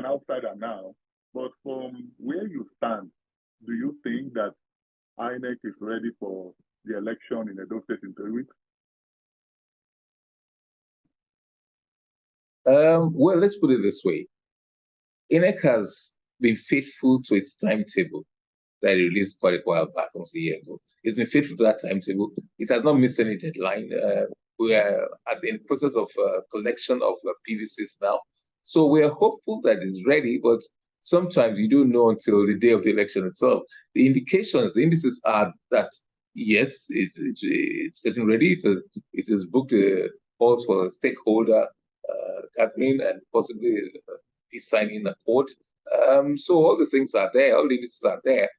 outsider now, but from where you stand, do you think that INEC is ready for the election in Edo State in 3 weeks? Well, let's put it this way. INEC has been faithful to its timetable that it released quite a while back, almost a year ago. It's been faithful to that timetable. It has not missed any deadline. We are in the process of collection of PVCs now. So we are hopeful that it's ready, but sometimes you don't know until the day of the election itself. The indications, the indices are that, yes, it's getting ready. It is booked calls for a stakeholder gathering and possibly peace signing accord. So all the things are there, all the indices are there.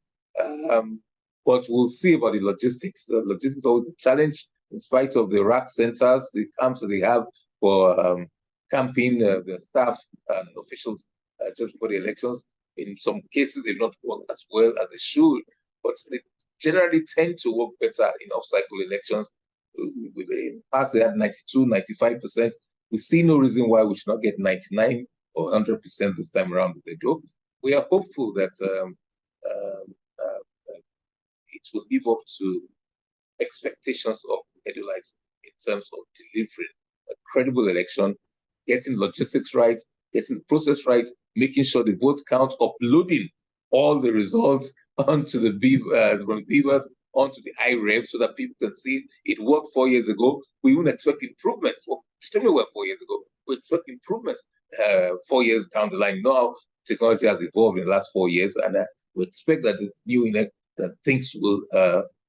But we'll see about the logistics. The logistics is always a challenge, in spite of the rack centers, the camps that they have for camping the staff and officials just before the elections. In some cases, they've not worked as well as they should, but they generally tend to work better in off-cycle elections. In the past, they had 92, 95%. We see no reason why we should not get 99 or 100% this time around with the job. We are hopeful that it will live up to expectations of Edoites in terms of delivering a credible election, getting logistics right, getting the process right, making sure the votes count, uploading all the results onto the beavers, onto the iRev so that people can see it worked 4 years ago. We wouldn't expect improvements. Well, extremely well 4 years ago. We expect improvements 4 years down the line. Now technology has evolved in the last 4 years, and we expect that this new INEC, that things will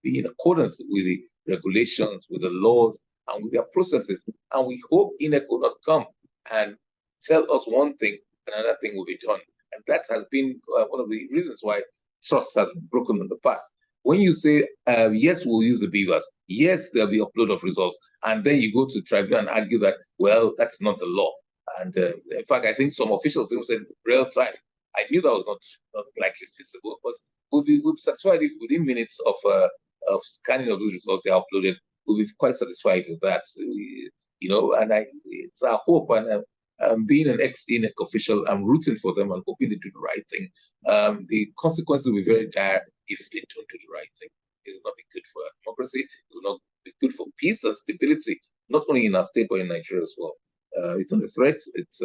be in accordance with the regulations, with the laws, and with their processes. And we hope INEC will not come and tell us one thing and another thing will be done. And that has been one of the reasons why trust has been broken in the past. When you say, yes, we'll use the beavers, yes, there'll be upload of results, and then you go to tribunal and argue that, well, that's not the law. And in fact, I think some officials even said real time. I knew that was not likely feasible, but we'll be satisfied if within minutes of scanning of those results they are uploaded, we'll be quite satisfied with that. And it's our hope, and being an ex-INEC official, I'm rooting for them and hoping they do the right thing. The consequences will be very dire if they don't do the right thing. It will not be good for democracy. It will not be good for peace and stability, not only in our state but in Nigeria as well. It's not a threat. It's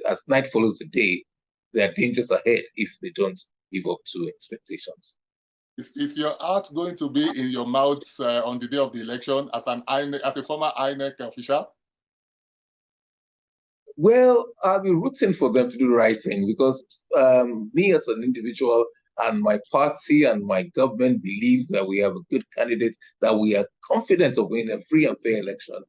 as night follows the day, there are dangers ahead if they don't live up to expectations. Is your heart going to be in your mouth on the day of the election as a former INEC official? Well, I'll be rooting for them to do the right thing because me as an individual and my party and my government believe that we have a good candidate, that we are confident of winning a free and fair election.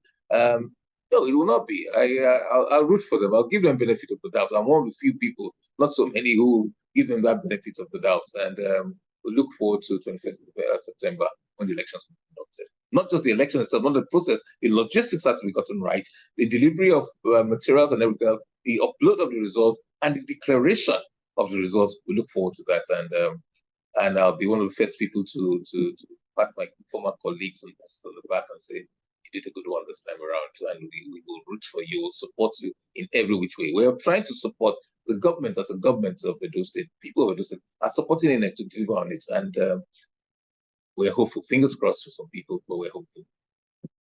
No, it will not be. I'll root for them. I'll give them benefit of the doubt. I'm one of the few people, not so many, who give them that benefit of the doubt. And we look forward to 21st of September when the elections will be conducted. Not just the election itself, not the process. The logistics has to be gotten right. The delivery of materials and everything else, the upload of the results, and the declaration of the results. We look forward to that. And I'll be one of the first people to pat my former colleagues on the back and say, you did a good one this time around, and we will root for you, we'll support you in every which way. We are trying to support the government as a government of Edo State. People of Edo State are supporting INEC to deliver on it, and we're hopeful. Fingers crossed for some people, but we're hopeful.